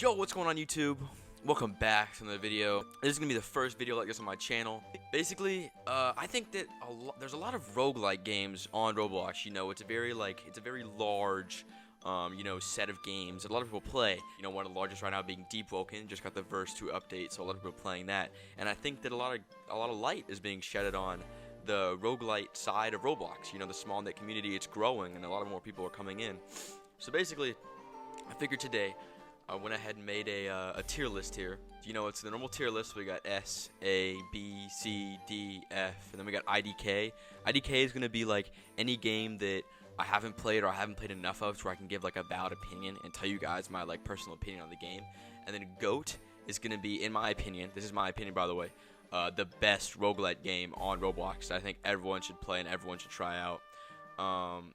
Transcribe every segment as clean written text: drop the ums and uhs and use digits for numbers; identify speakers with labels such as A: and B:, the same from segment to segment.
A: Yo, what's going on YouTube? Welcome back to another video. This is gonna be the first video like this on my channel. Basically, I think that there's a lot of roguelite games on Roblox. You know, it's a very large, set of games that a lot of people play. You know, one of the largest right now being Deepwoken, just got the verse 2 update, so a lot of people are playing that. And I think that a lot of light is being shedded on the roguelite side of Roblox. You know, the small knit community, it's growing, and a lot more people are coming in. So basically, I figured today I went ahead and made a tier list here. You know, it's the normal tier list. We got S, A, B, C, D, F, and then we got IDK. IDK is going to be like any game that I haven't played or I haven't played enough of, where I can give like a valid opinion and tell you guys my like personal opinion on the game. And then GOAT is going to be, in my opinion, this is my opinion by the way, the best roguelite game on Roblox that I think everyone should play and everyone should try out.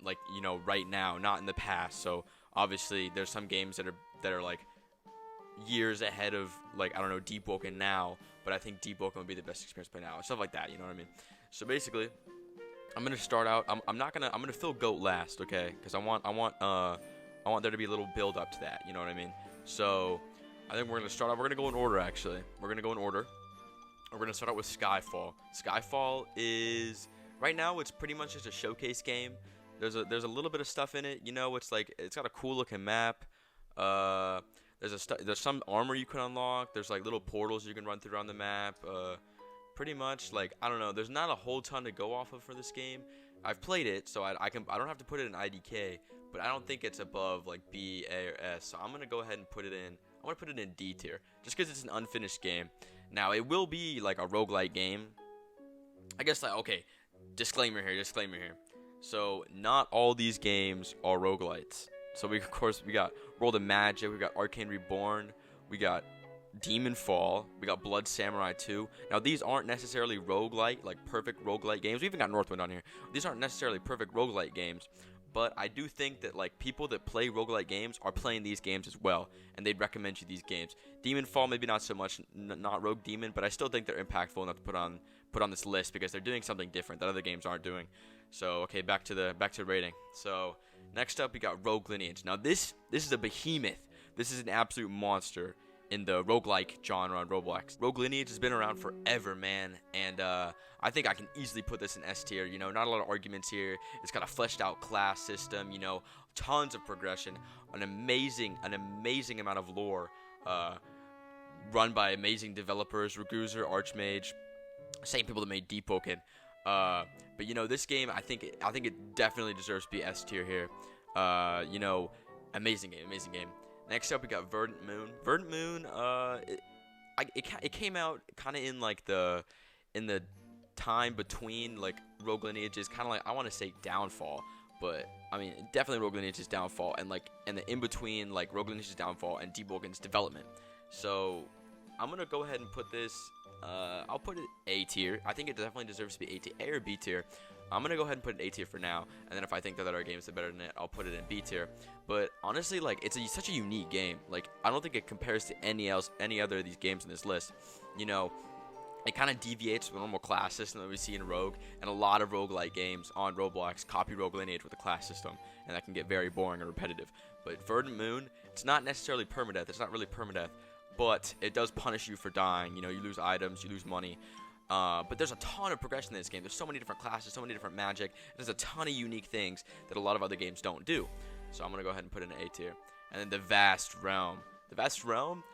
A: Like, you know, right now, not in the past. So obviously there's some games that are like years ahead of, like, I don't know, Deepwoken now, but I think Deepwoken would be the best experience by now, stuff like that, you know what I mean? So basically, I'm gonna start out. I'm gonna fill GOAT last, okay? Because I want there to be a little build up to that, you know what I mean? So I think we're gonna start out. We're gonna go in order actually. We're gonna go in order. We're gonna start out with Skyfall. Skyfall is right now it's pretty much just a showcase game. There's a little bit of stuff in it, you know. It's like it's got a cool looking map. There's some armor you can unlock. There's like little portals you can run through around the map. Pretty much, like, I don't know. There's not a whole ton to go off of for this game. I've played it, so I don't have to put it in IDK, but I don't think it's above like B, A, or S. So I'm gonna go ahead and put it in. I'm gonna put it in D tier, just because it's an unfinished game. Now it will be like a roguelite game. I guess, like, okay, disclaimer here. So not all these games are roguelites. So we got World of Magic, we got Arcane Reborn, we got Demon Fall, we got Blood Samurai 2. Now these aren't necessarily roguelite, like perfect roguelite games. We even got Northwind on here. These aren't necessarily perfect roguelite games, but I do think that like people that play roguelite games are playing these games as well, and they'd recommend you these games. Demon Fall maybe not so much, not Rogue Demon, but I still think they're impactful enough to put on this list because they're doing something different that other games aren't doing. So okay, back to the rating. So next up we got Rogue Lineage. Now this is a behemoth. This is an absolute monster in the roguelike genre on Roblox. Rogue Lineage has been around forever, man, and I think I can easily put this in S tier. You know, not a lot of arguments here. It's got a fleshed out class system, you know, tons of progression, an amazing amount of lore, run by amazing developers, Raguzer, Archmage, same people that made Deepwoken. But you know, this game, I think it definitely deserves to be S tier here. You know, amazing game. Next up, we got Verdant Moon. Verdant Moon, it came out kind of in like the time between like Rogue Lineage's kind of like, I want to say downfall, but I mean definitely Rogue Lineage's downfall, and like in the in between like Rogue Lineage's downfall and Deepwoken's development. So I'm gonna go ahead and put this. I'll put it A tier. I think it definitely deserves to be A tier, A or B tier. I'm gonna go ahead and put it A tier for now, and then if I think that other games are better than it, I'll put it in B tier. But honestly, like, it's such a unique game. Like, I don't think it compares to any other of these games in this list. You know, it kind of deviates from the normal class system that we see in Rogue, and a lot of roguelite games on Roblox copy Rogue Lineage with a class system, and that can get very boring and repetitive. But Verdant Moon, it's not necessarily permadeath. It's not really permadeath, but it does punish you for dying. You know, you lose items, you lose money. But there's a ton of progression in this game. There's so many different classes, so many different magic. There's a ton of unique things that a lot of other games don't do. So I'm going to go ahead and put it in A tier. And then the Vast Realm. The Vast Realm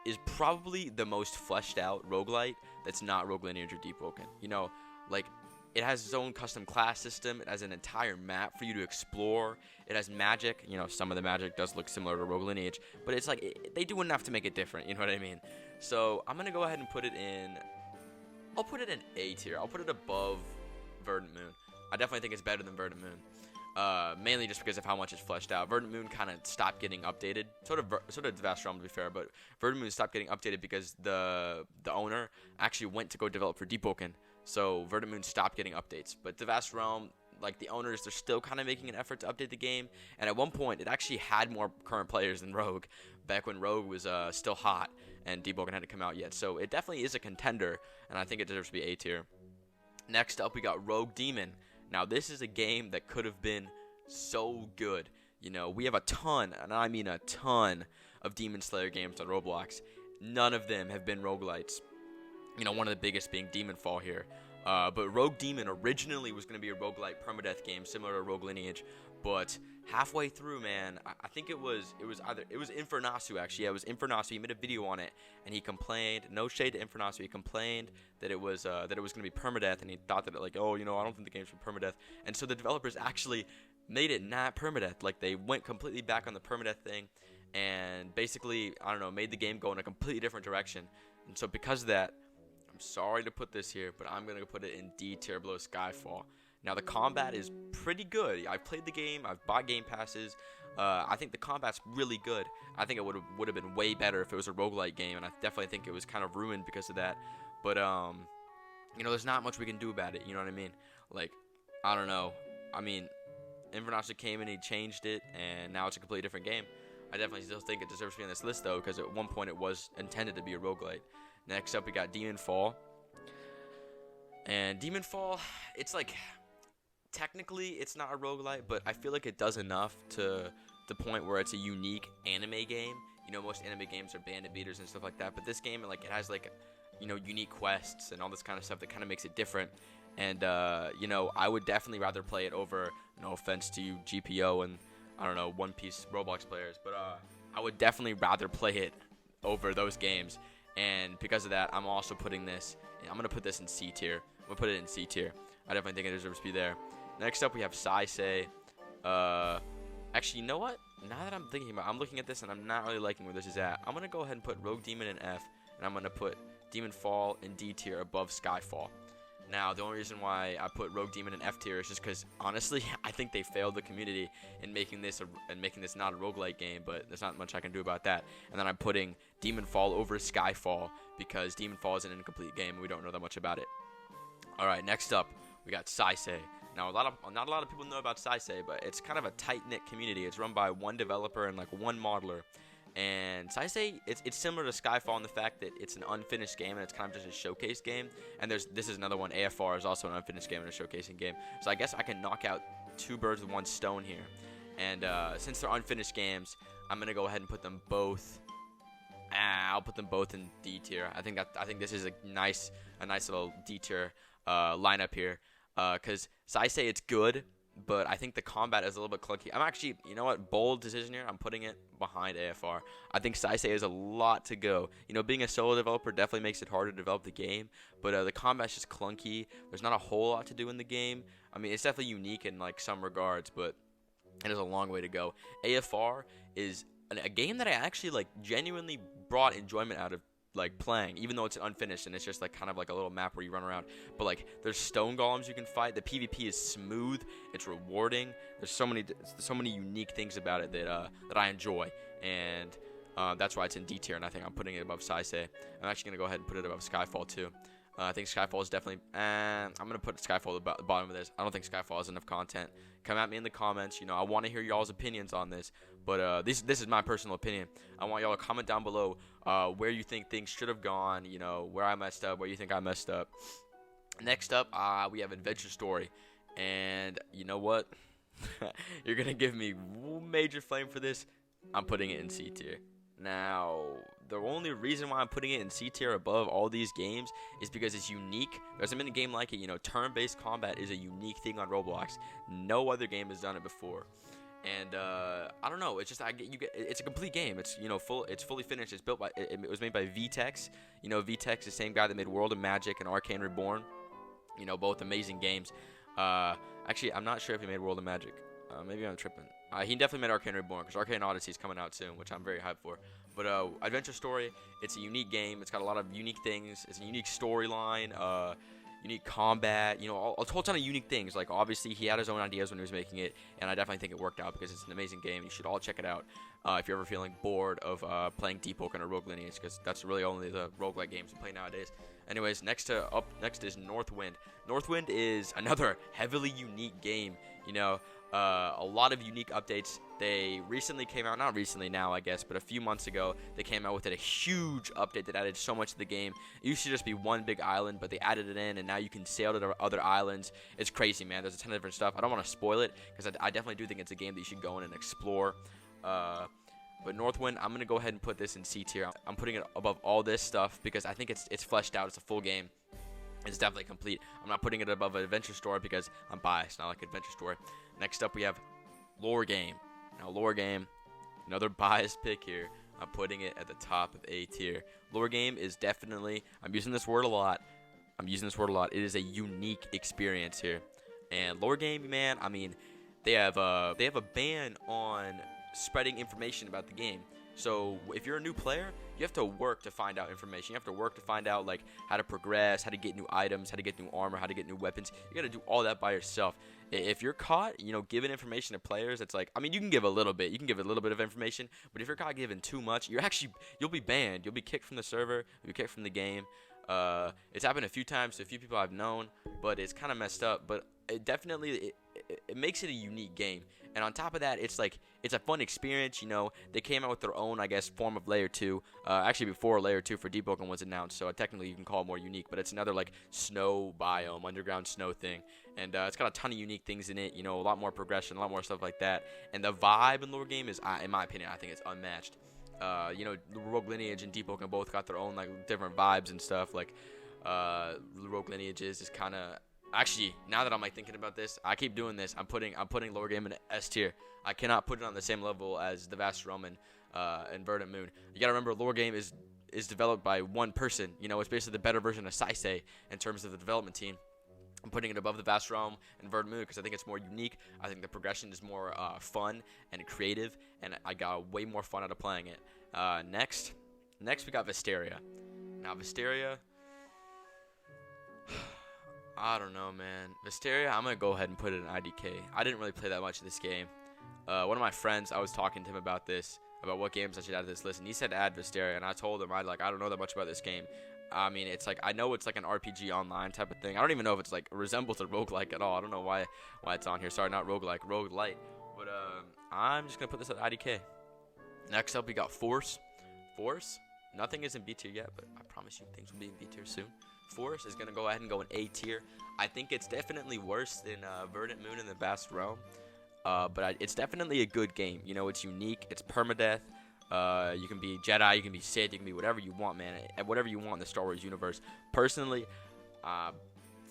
A: is probably the most fleshed out roguelite that's not Rogue Lineage or Deepwoken. You know, like, it has its own custom class system. It has an entire map for you to explore. It has magic. You know, some of the magic does look similar to Rogue Lineage, but it's like they do enough to make it different. You know what I mean? So I'm going to go ahead and put it in. I'll put it in A tier. I'll put it above Verdant Moon. I definitely think it's better than Verdant Moon. Mainly just because of how much it's fleshed out. Verdant Moon kind of stopped getting updated. Sort of Vast Realm, to be fair, but Verdant Moon stopped getting updated because the owner actually went to go develop for Deepwoken. So Verdant Moon stopped getting updates. But the Vast Realm, like, the owners, they're still kind of making an effort to update the game. And at one point, it actually had more current players than Rogue, back when Rogue was still hot and Deepwoken hadn't come out yet. So it definitely is a contender, and I think it deserves to be A tier. Next up, we got Rogue Demon. Now, this is a game that could have been so good. You know, we have a ton, and I mean a ton, of Demon Slayer games on Roblox. None of them have been roguelites. You know, one of the biggest being Demonfall here. But Rogue Demon originally was going to be a roguelite permadeath game similar to Rogue Lineage, but halfway through, man, I think it was Infernasu actually. Yeah, it was Infernasu. He made a video on it and he complained. No shade to Infernasu. He complained that it was going to be permadeath, and he thought that I don't think the game's for permadeath. And so the developers actually made it not permadeath. Like, they went completely back on the permadeath thing, and basically, I don't know, made the game go in a completely different direction. And so because of that, I'm sorry to put this here, but I'm going to put it in D tier below Skyfall. Now, the combat is pretty good. I've played the game. I've bought game passes. I think the combat's really good. I think it would have been way better if it was a roguelite game, and I definitely think it was kind of ruined because of that. But, there's not much we can do about it. You know what I mean? Like, I don't know. I mean, Infernasu came and he changed it, and now it's a completely different game. I definitely still think it deserves to be on this list, though, because at one point it was intended to be a roguelite. Next up, we got Demonfall. And Demonfall, it's like, technically it's not a roguelite, but I feel like it does enough to the point where it's a unique anime game. You know, most anime games are bandit beaters and stuff like that, but this game, like, it has, like, unique quests and all this kind of stuff that kind of makes it different. And, I would definitely rather play it over, no offense to you GPO and, I don't know, One Piece Roblox players, but I would definitely rather play it over those games. And because of that, I'm also putting this, I'm going to put this in C tier. I'm going to put it in C tier. I definitely think it deserves to be there. Next up, we have Saisei. Actually, you know what? Now that I'm thinking about it, I'm looking at this and I'm not really liking where this is at. I'm going to go ahead and put Rogue Demon in F, and I'm going to put Demonfall in D tier above Skyfall. Now, the only reason why I put Rogue Demon in F tier is just because, honestly, I think they failed the community in making this not a roguelite game, but there's not much I can do about that. And then I'm putting Demonfall over Skyfall because Demonfall is an incomplete game and we don't know that much about it. All right, next up, we got Saisei. Now, not a lot of people know about Saisei, but it's kind of a tight-knit community. It's run by one developer and, like, one modeler. And Saisei, it's similar to Skyfall in the fact that it's an unfinished game and it's kind of just a showcase game. And this is another one. AFR is also an unfinished game and a showcasing game. So I guess I can knock out two birds with one stone here. And since they're unfinished games, I'm gonna go ahead and put them both. I'll put them both in D tier. I think this is a nice little D tier lineup here. Because Saisei, it's good, but I think the combat is a little bit clunky. I'm actually, you know what, bold decision here. I'm putting it behind AFR. I think Saisei has a lot to go. Being a solo developer definitely makes it harder to develop the game, but the combat's just clunky. There's not a whole lot to do in the game. I mean, it's definitely unique in, like, some regards, but it is a long way to go. AFR is a game that I actually, like, genuinely brought enjoyment out of, like, playing, even though it's unfinished and it's just, like, kind of like a little map where you run around. But, like, there's stone golems you can fight. The PvP is smooth. It's rewarding. There's so many unique things about it that I enjoy, and that's why it's in D tier. And I think I'm putting it above Saisei. I'm actually gonna go ahead and put it above Skyfall too. I think Skyfall is definitely. I'm gonna put Skyfall at the bottom of this. I don't think Skyfall has enough content. Come at me in the comments. I want to hear y'all's opinions on this. But this is my personal opinion. I want y'all to comment down below where you think things should have gone. Where I messed up, where you think I messed up. Next up, we have Adventure Story, and you know what? You're gonna give me major flame for this. I'm putting it in C tier. Now, the only reason why I'm putting it in C tier above all these games is because it's unique. There hasn't been a game like it. Turn-based combat is a unique thing on Roblox. No other game has done it before. And I don't know. It's just it's a complete game. It's It's fully finished. It's built by. It was made by Vtex. Vtex is the same guy that made World of Magic and Arcane Reborn. Both amazing games. Actually, I'm not sure if he made World of Magic. Maybe I'm tripping. He definitely made Arcane Reborn because Arcane Odyssey is coming out soon, which I'm very hyped for. But Adventure Story, it's a unique game. It's got a lot of unique things. It's a unique storyline, unique combat. A whole ton of unique things. Like, obviously, he had his own ideas when he was making it, and I definitely think it worked out because it's an amazing game. You should all check it out if you're ever feeling bored of playing Deepwoken or Rogue Lineage, because that's really only the roguelike games we play nowadays. Anyways, next is Northwind. Northwind is another heavily unique game. A lot of unique updates. They recently came out, not recently now, I guess, but a few months ago, they came out with a huge update that added so much to the game. It used to just be one big island, but they added it in, and now you can sail to other islands. It's crazy, man. There's a ton of different stuff. I don't want to spoil it, because I definitely do think it's a game that you should go in and explore. But Northwind, I'm gonna go ahead and put this in C tier. I'm putting it above all this stuff because I think it's fleshed out. It's a full game. It's definitely complete. I'm not putting it above an adventure store because I'm biased. Not like adventure store. Next up, we have lore game. Now, lore game, another biased pick here. I'm putting it at the top of A tier. Lore game is definitely, I'm using this word a lot. It is a unique experience here. And lore game, man, I mean, they have a ban on spreading information about the game. So if you're a new player, you have to work to find out information. You have to work to find out like how to progress, how to get new items, how to get new armor, how to get new weapons. You got to do all that by yourself. If you're caught, giving information to players, it's like, I mean, you can give a little bit. You can give a little bit of information, but if you're caught giving too much, you'll be banned. You'll be kicked from the server. You'll be kicked from the game. It's happened a few times to a few people I've known, but it's kind of messed up. But it definitely it makes it a unique game. And on top of that, it's a fun experience. They came out with their own, I guess, form of layer 2. Actually, before layer 2 for Deepwoken was announced, so technically you can call it more unique. But it's another like snow biome, underground snow thing, and it's got a ton of unique things in it. A lot more progression, a lot more stuff like that. And the vibe in lore game is, in my opinion, I think it's unmatched. Rogue Lineage and Deepwoken both got their own like different vibes and stuff. Like, Rogue Lineage is kind of. Actually, now that I'm like thinking about this, I keep doing this. I'm putting lore game in S tier. I cannot put it on the same level as the Vystaria and Verdant Moon. You gotta remember, lore game is developed by one person. It's basically the better version of Saisei in terms of the development team. I'm putting it above the Vystaria and Verdant Moon because I think it's more unique. I think the progression is more fun and creative, and I got way more fun out of playing it. Next we got Vystaria. Now Vystaria. I don't know, man. Vystaria, I'm going to go ahead and put it in IDK. I didn't really play that much of this game. One of my friends, I was talking to him about this, about what games I should add to this list, and he said add Vystaria, and I told him, I don't know that much about this game. I mean, it's like, I know it's like an RPG online type of thing. I don't even know if it's like resembles a roguelike at all. I don't know why it's on here. Sorry, not roguelike, roguelite. But I'm just going to put this at IDK. Next up, we got Force. Force, nothing is in B tier yet, but I promise you things will be in B tier soon. Force is going to go ahead and go in A tier. I think it's definitely worse than Verdant Moon and the Vystaria, but it's definitely a good game. It's unique. It's permadeath. You can be Jedi, you can be Sith, you can be whatever you want, man. Whatever you want in the Star Wars universe. Personally,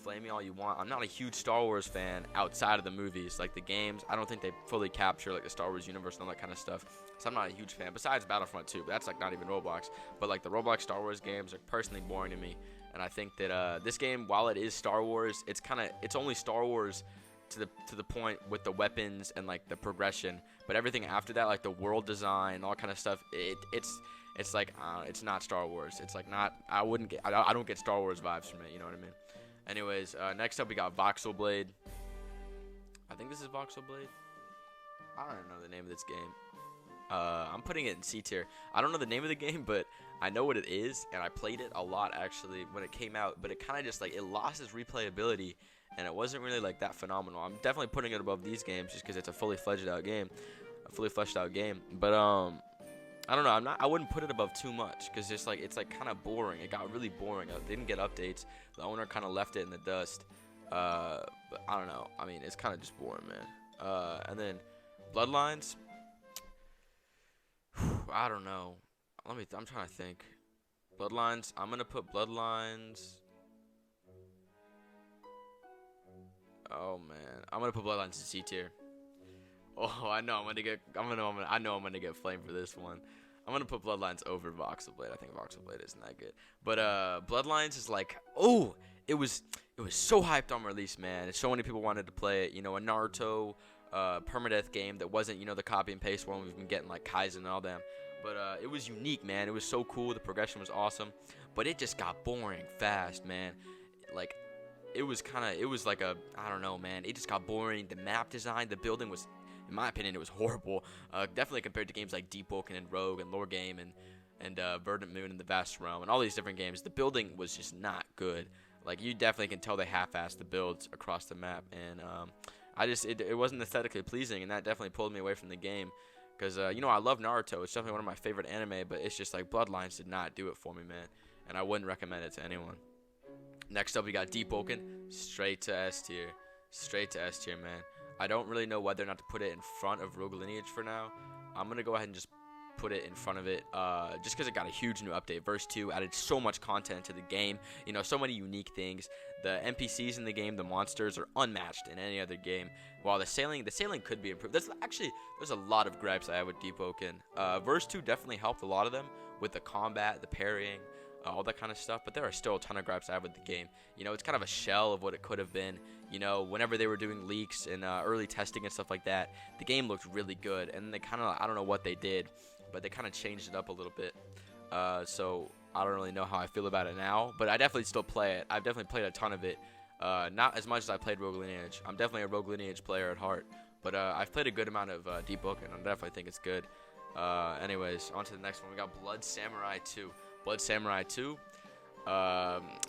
A: flame me all you want. I'm not a huge Star Wars fan outside of the movies. Like the games, I don't think they fully capture like the Star Wars universe and all that kind of stuff. So I'm not a huge fan. Besides Battlefront 2, but that's like not even Roblox. But like the Roblox Star Wars games are personally boring to me. And I think that this game, while it is Star Wars, it's only Star Wars to the point with the weapons and like the progression. But everything after that, like the world design, all kind of stuff, it's like it's not Star Wars. It's like not. I don't get Star Wars vibes from it. You know what I mean? Anyways, next up we got Voxelblade. I think this is Voxelblade. I don't know the name of this game. I'm putting it in C tier. I don't know the name of the game, but I know what it is, and I played it a lot actually when it came out. But it kind of just like it lost its replayability, and it wasn't really like that phenomenal. I'm definitely putting it above these games just because it's a fully fleshed out game. But I don't know. I wouldn't put it above too much because it's like kind of boring. It got really boring. It didn't get updates. The owner kind of left it in the dust. But I don't know. I mean, it's kind of just boring, man. And then Bloodlines. I don't know. I'm trying to think. Bloodlines. I'm gonna put Bloodlines. Oh man, I'm gonna put Bloodlines in C tier. Oh, I know I'm gonna get flamed for this one. I'm gonna put Bloodlines over Voxelblade. I think Voxelblade isn't that good. But Bloodlines is like, oh, it was so hyped on release, man. So many people wanted to play it. A Naruto permadeath game that wasn't the copy and paste one we've been getting like Kaizen and all them. But it was unique, man. It was so cool. The progression was awesome. But it just got boring fast, man. Like, it was like I don't know, man. It just got boring. The map design, the building was, in my opinion, it was horrible. Definitely compared to games like Deepwoken and Rogue and Lore Game and Verdant Moon and the Vystaria and all these different games. The building was just not good. Like, you definitely can tell they half-assed the builds across the map. And it wasn't aesthetically pleasing, and that definitely pulled me away from the game. Because, I love Naruto. It's definitely one of my favorite anime, but it's just like Bloodlines did not do it for me, man. And I wouldn't recommend it to anyone. Next up, we got Deepwoken. Straight to S tier. Straight to S tier, man. I don't really know whether or not to put it in front of Rogue Lineage for now. I'm going to go ahead and just put it in front of it, just because it got a huge new update. Verse 2 added so much content to the game, you know, so many unique things. The NPCs in the game, the monsters, are unmatched in any other game. While the sailing could be improved. There's a lot of gripes I have with Deepwoken. Verse 2 definitely helped a lot of them with the combat, the parrying, all that kind of stuff. But there are still a ton of gripes I have with the game. You know, it's kind of a shell of what it could have been. You know, whenever they were doing leaks and early testing and stuff like that, the game looked really good. And they kind of, I don't know what they did, but they kind of changed it up a little bit. So I don't really know how I feel about it now, but I definitely still play it. I've definitely played a ton of it. Not as much as I played Rogue Lineage. I'm definitely a Rogue Lineage player at heart, but I've played a good amount of Deepwoken, and I definitely think it's good. Anyways, on to the next one. We got Blood Samurai 2. Blood Samurai 2.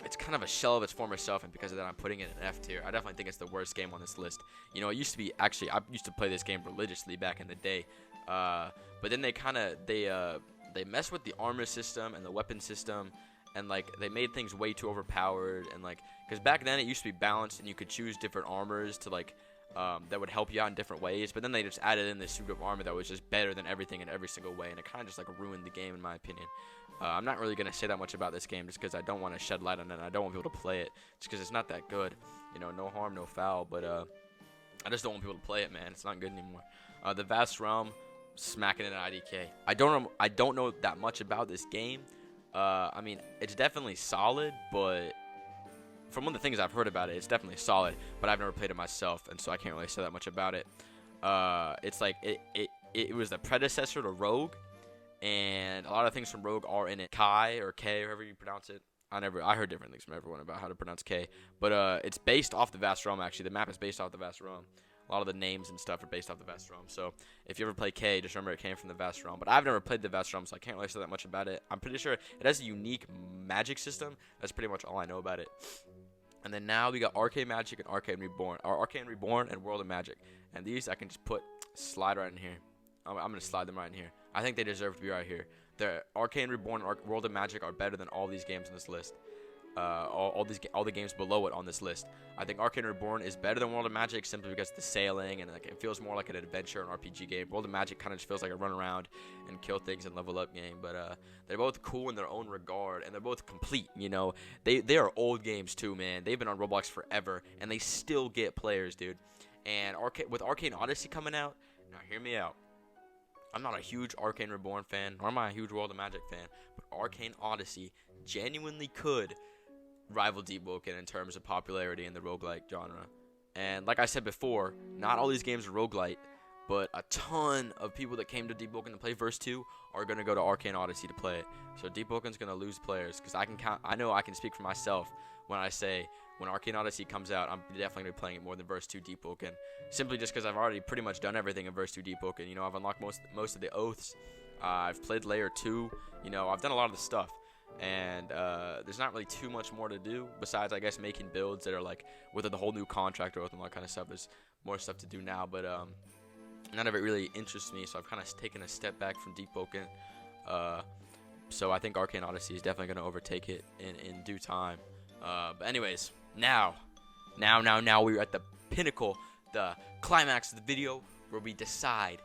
A: It's kind of a shell of its former self, and because of that, I'm putting it in F tier. I definitely think it's the worst game on this list. You know, it used to be, actually, I used to play this game religiously back in the day, but then they messed with the armor system and the weapon system, and like they made things way too overpowered, and like, because back then it used to be balanced and you could choose different armors to like that would help you out in different ways, but then they just added in this suit of armor that was just better than everything in every single way, and it kind of just like ruined the game in my opinion. I'm not really gonna say that much about this game just because I don't want to shed light on it, and I don't want people to play it just because it's not that good. You know, no harm, no foul, but I just don't want people to play it, man. It's not good anymore. The Vast Realm, smacking it at IDK. I don't know that much about this game. I mean, it's definitely solid, but from one of the things I've heard about it, it's definitely solid, but I've never played it myself, and so I can't really say that much about it. It's like it was the predecessor to Rogue, and a lot of things from Rogue are in it. Kai or K, however you pronounce it. I heard different things from everyone about how to pronounce K, but it's based off the Vast Realm. Actually, the map is based off the Vast Realm. A lot of the names and stuff are based off the Vast Realm. So if you ever play K, just remember it came from the Vast Realm. But I've never played the Vast Realm, so I can't really say that much about it. I'm pretty sure it has a unique magic system. That's pretty much all I know about it. And then now we got Arcane Magic and Arcane Reborn. Or Arcane Reborn and World of Magic. And these I can just slide right in here. I'm going to slide them right in here. I think they deserve to be right here. The Arcane Reborn and World of Magic are better than all these games on this list. All the games below it on this list. I think Arcane Reborn is better than World of Magic simply because of the sailing and like it feels more like an adventure and RPG game. World of Magic kind of just feels like a run around and kill things and level up game. But they're both cool in their own regard, and they're both complete. You know, they are old games too, man. They've been on Roblox forever, and they still get players, dude. And with Arcane Odyssey coming out, now hear me out. I'm not a huge Arcane Reborn fan, nor am I a huge World of Magic fan, but Arcane Odyssey genuinely could rival Deepwoken in terms of popularity in the roguelite genre. And like I said before, not all these games are roguelite, but a ton of people that came to Deepwoken to play Verse 2 are going to go to Arcane Odyssey to play it. So Deepwoken's going to lose players because I know I can speak for myself when I say when Arcane Odyssey comes out, I'm definitely going to be playing it more than Verse 2 Deepwoken, simply just because I've already pretty much done everything in Verse 2 Deepwoken. You know, I've unlocked most of the oaths. I've played Layer 2. You know, I've done a lot of the stuff. And there's not really too much more to do besides, I guess, making builds that are like with the whole new contract oath and all that kind of stuff. There's more stuff to do now, but none of it really interests me, so I've kind of taken a step back from Deepwoken. So I think Arcane Odyssey is definitely going to overtake it in due time. But anyways, now we're at the pinnacle, the climax of the video, where we decide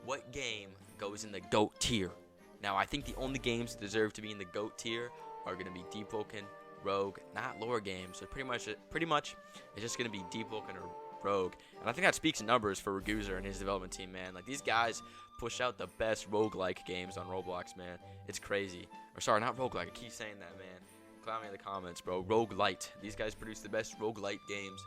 A: what game goes in the GOAT tier. Now, I think the only games that deserve to be in the GOAT tier are going to be Deepwoken, Rogue, not lore games. So pretty much, it's just going to be Deepwoken or Rogue. And I think that speaks numbers for Raguser and his development team, man. Like, these guys push out the best roguelike games on Roblox, man. It's crazy. Or, sorry, not roguelike. I keep saying that, man. Clown me in the comments, bro. Roguelite. These guys produce the best roguelite games.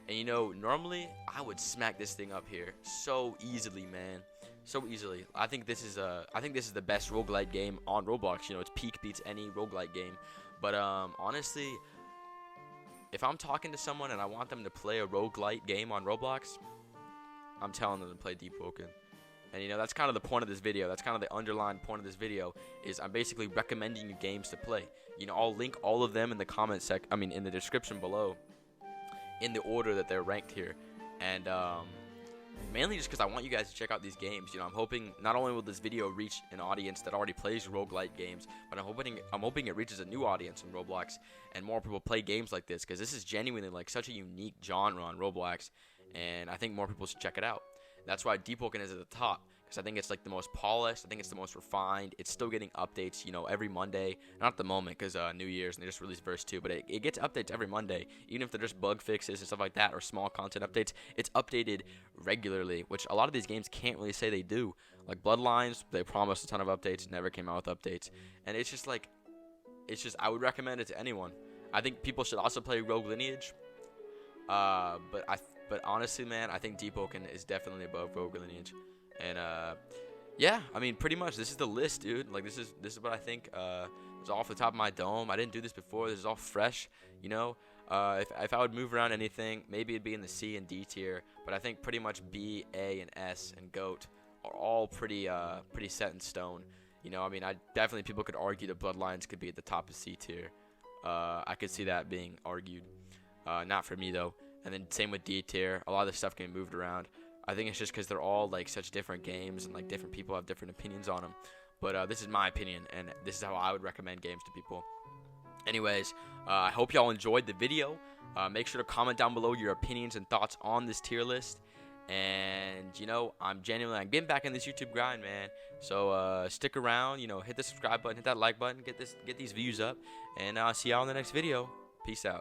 A: And, you know, normally, I would smack this thing up here so easily, man. So easily. I think this is the best roguelite game on Roblox. You know, its peak beats any roguelite game. But honestly, if I'm talking to someone and I want them to play a roguelite game on Roblox, I'm telling them to play Deepwoken. And you know, that's kind of the point of this video. That's kind of the underlying point of this video, is I'm basically recommending you games to play. You know, I'll link all of them in the in the description below, in the order that they're ranked here. And mainly just because I want you guys to check out these games. You know, I'm hoping not only will this video reach an audience that already plays roguelite games, but I'm hoping it reaches a new audience on Roblox and more people play games like this, because this is genuinely like such a unique genre on Roblox, and I think more people should check it out. That's why Deepwoken is at the top, because I think it's like the most polished. I think it's the most refined. It's still getting updates, you know, every Monday. Not at the moment because New Year's and they just released verse 2, but it gets updates every Monday, even if they're just bug fixes and stuff like that or small content updates. It's updated regularly, which a lot of these games can't really say they do. Like Bloodlines, they promised a ton of updates, never came out with updates, and it's just I would recommend it to anyone. I think people should also play Rogue Lineage, but honestly, man, I think Deepwoken is definitely above Rogue Lineage. And yeah, I mean, pretty much this is the list, dude. Like this is what I think. It's off the top of my dome. I didn't do this before. This is all fresh, you know. If I would move around anything, maybe it'd be in the C and D tier. But I think pretty much B, A, and S and GOAT are all pretty set in stone. You know, I mean, people could argue the Bloodlines could be at the top of C tier. I could see that being argued. Not for me though. And then same with D tier. A lot of this stuff can be moved around. I think it's just because they're all like such different games and like different people have different opinions on them. But this is my opinion, and this is how I would recommend games to people. Anyways, I hope y'all enjoyed the video. Make sure to comment down below your opinions and thoughts on this tier list. And you know, I'm getting back in this YouTube grind, man. So stick around. You know, hit the subscribe button, hit that like button, get these views up, and I'll see y'all in the next video. Peace out.